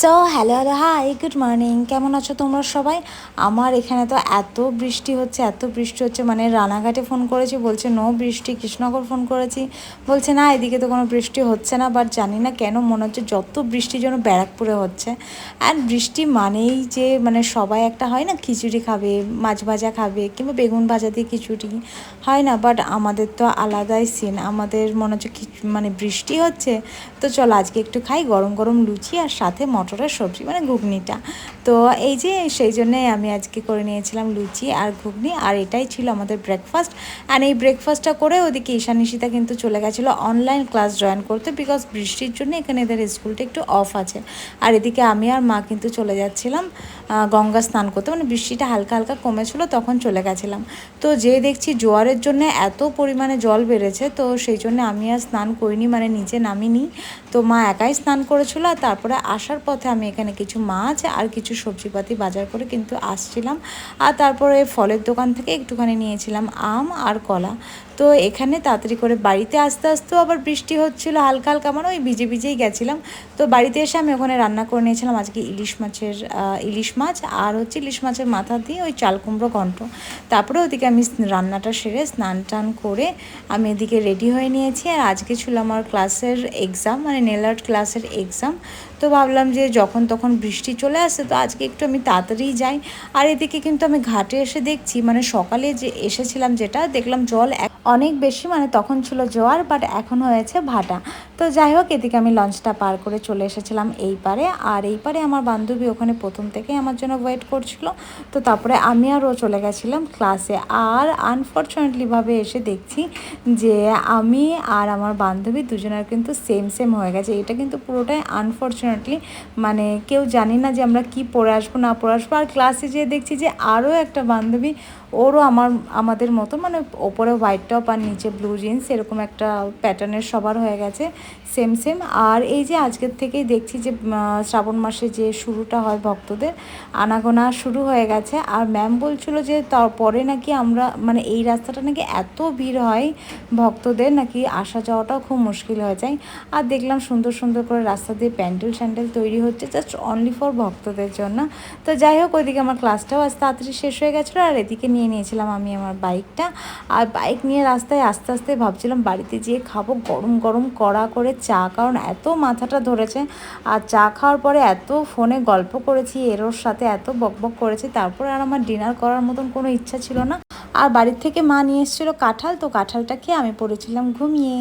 So hello hi good morning, কেমন আছো তোমরা সবাই? আমার এখানে তো এত বৃষ্টি হচ্ছে মানে রানাঘাটে ফোন করেছি, বলছে নো বৃষ্টি। কৃষ্ণনগর ফোন করেছি, বলছে না এদিকে তো কোনো বৃষ্টি হচ্ছে না। বাট জানি না কেন মনে হচ্ছে যত বৃষ্টির জন্য ব্যারাকপুরে হচ্ছে। অ্যান্ড বৃষ্টি মানেই যে মানে সবাই একটা হয় না, খিচুড়ি খাবে, মাছ ভাজা খাবে, কিংবা বেগুন ভাজা দিয়ে খিচুড়ি হয় না। বাট আমাদের তো আলাদাই সিন, আমাদের মনে হচ্ছে মানে বৃষ্টি হচ্ছে তো চল আজকে একটু খাই গরম গরম লুচি আর সাথে মটরের সবজি মানে ঘুগনিটা। তো এই যে সেই জন্যে আমি আজকে করে নিয়েছিলাম লুচি আর ঘুগনি, আর এটাই ছিল আমাদের ব্রেকফাস্ট। আর এই ব্রেকফাস্টটা করে ওদিকে ঈশানিশিতা কিন্তু চলে গেছিলো অনলাইন ক্লাস জয়েন করতে, বিকজ বৃষ্টির জন্য এখানে এদের স্কুলটা একটু অফ আছে। আর এদিকে আমি আর মা কিন্তু চলে যাচ্ছিলাম গঙ্গা স্নান করতে, মানে বৃষ্টিটা হালকা হালকা কমেছিল তখন চলে গেছিলাম। তো যে দেখছি জোয়ারের জন্য এত পরিমাণে জল বেড়েছে, তো সেই জন্য আমি আর স্নান করিনি, মানে নিচে নামিনি। তো মা একাই স্নান করেছিল। আর তারপরে আসার পথে আমি এখানে কিছু মাছ আর কিছু সবজিপাতি বাজার করে কিন্তু আসছিলাম। আর তারপরে ফলের দোকান থেকে একটুখানি নিয়েছিলাম আম আর কলা। তো এখানে তাড়াতাড়ি করে বাড়িতে আস্তে আস্তেও আবার বৃষ্টি হচ্ছিলো হালকা হালকা, মানে ওই ভিজে ভিজেই গেছিলাম। তো বাড়িতে এসে আমি ওখানে রান্না করে নিয়েছিলাম আজকে ইলিশ মাছ আর হচ্ছে ইলিশ মাছের মাথা দিয়ে ওই চাল কুমড়ো ঘন্ট। তারপরে ওদিকে আমি রান্নাটা সেরে স্নান টান করে আমি এদিকে রেডি হয়ে নিয়েছি। আর আজকে ছিল আমার ক্লাসের এক্সাম, মানে নেল আর্ট ক্লাসের এক্সাম। তো ভাবলাম যে যখন তখন বৃষ্টি চলে আসে তো আজকে একটু আমি তাড়াতাড়ি যাই। আর এদিকে কিন্তু আমি ঘাটে এসে দেখছি, মানে সকালে যে এসেছিলাম যেটা দেখলাম জল অনেক বেশি, মানে তখন ছিল জোয়ার, বাট এখন হয়েছে ভাটা। তো যাই হোক, এদিকে আমি লঞ্চটা পার করে চলে এসেছিলাম এই পারে। আর এই পারে আমার বান্ধবী ওখানে প্রথম থেকেই আমার জন্য ওয়েট করছিল। তো তারপরে আমি আর ও চলে গেছিলাম ক্লাসে। আর আনফর্চুনেটলিভাবে এসে দেখছি যে আমি আর আমার বান্ধবী দুজনের কিন্তু সেম হয়ে গেছে। এটা কিন্তু পুরোটাই আনফর্চুনেটলি, মানে কেউ জানি না যে আমরা কি পরে আসবো না পরে আসবো। আর ক্লাসে যেয়ে দেখছি যে আরও একটা বান্ধবী, ওরও আমাদের মতো, মানে ওপরে হোয়াইট টপ আর নিচে ব্লু জিন্স, এরকম একটা প্যাটার্নের সবার হয়ে গেছে সেম। আর এই যে আজকের থেকেই দেখছি যে শ্রাবণ মাসে যে শুরুটা হয় ভক্তদের আনাগোনা শুরু হয়ে গেছে। আর ম্যাম বলছিল যে তারপরে নাকি আমরা মানে এই রাস্তাটা নাকি এত ভিড় হয় ভক্তদের, নাকি আসা যাওয়াটাও খুব মুশকিল হয়ে যায়। আর দেখলাম সুন্দর সুন্দর করে রাস্তা দিয়ে প্যান্ডেল তৈরি হচ্ছে জাস্ট অনলি ফর ভক্তদের জন্য। তো যাই হোক, ওইদিকে আমার ক্লাসটাও আজ তাড়াতাড়ি শেষ হয়ে গেছিলো। আর এদিকে নিয়ে নিয়েছিলাম আমি আমার বাইকটা। আর বাইক নিয়ে রাস্তায় আস্তে আস্তে ভাবছিলাম বাড়িতে যেয়ে খাবো গরম গরম কড়া করে চা, কারণ এত মাথাটা ধরেছে। আর চা খাওয়ার পরে এত ফোনে গল্প করেছি, এরোর সাথে এত বকবক করেছি, তারপরে আর আমার ডিনার করার মতন কোনো ইচ্ছা ছিল না। আর বাড়ির থেকে মা নিয়ে এসেছিলো কাঁঠাল, তো কাঁঠালটা খেয়ে আমি পড়েছিলাম ঘুমিয়ে।